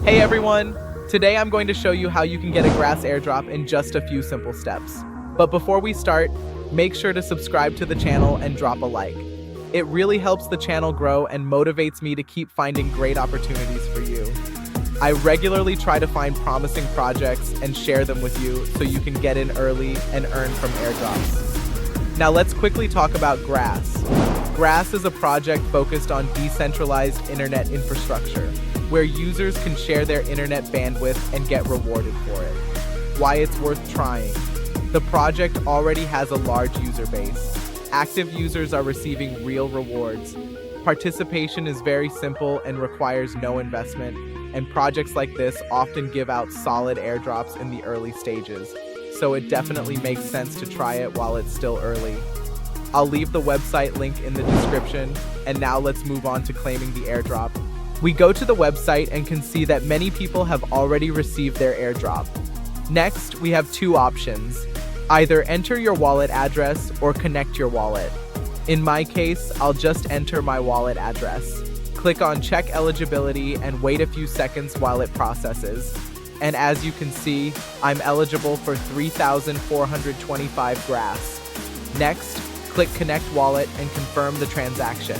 Hey everyone! Today I'm going to show you how you can get a grass airdrop in just a few simple steps. But before we start, make sure to subscribe to the channel and drop a like. It really helps the channel grow and motivates me to keep finding great opportunities for you. I regularly try to find promising projects and share them with you so you can get in early and earn from airdrops. Now let's quickly talk about Grass. Grass is a project focused on decentralized internet infrastructure, where users can share their internet bandwidth and get rewarded for it. Why it's worth trying. The project already has a large user base. Active users are receiving real rewards. Participation is very simple and requires no investment, and projects like this often give out solid airdrops in the early stages, so it definitely makes sense to try it while it's still early. I'll leave the website link in the description, and now let's move on to claiming the airdrop. We go to the website and can see that many people have already received their airdrop. Next, we have two options. Either enter your wallet address or connect your wallet. In my case, I'll just enter my wallet address. Click on check eligibility and wait a few seconds while it processes. And as you can see, I'm eligible for 3,425 grass. Next, click connect wallet and confirm the transaction.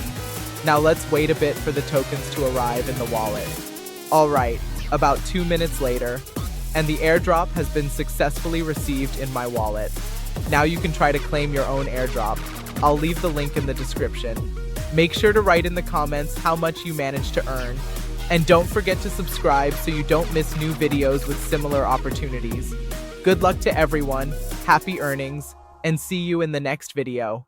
Now let's wait a bit for the tokens to arrive in the wallet. Alright, about 2 minutes later, and the airdrop has been successfully received in my wallet. Now you can try to claim your own airdrop. I'll leave the link in the description. Make sure to write in the comments how much you managed to earn. And don't forget to subscribe so you don't miss new videos with similar opportunities. Good luck to everyone, happy earnings, and see you in the next video.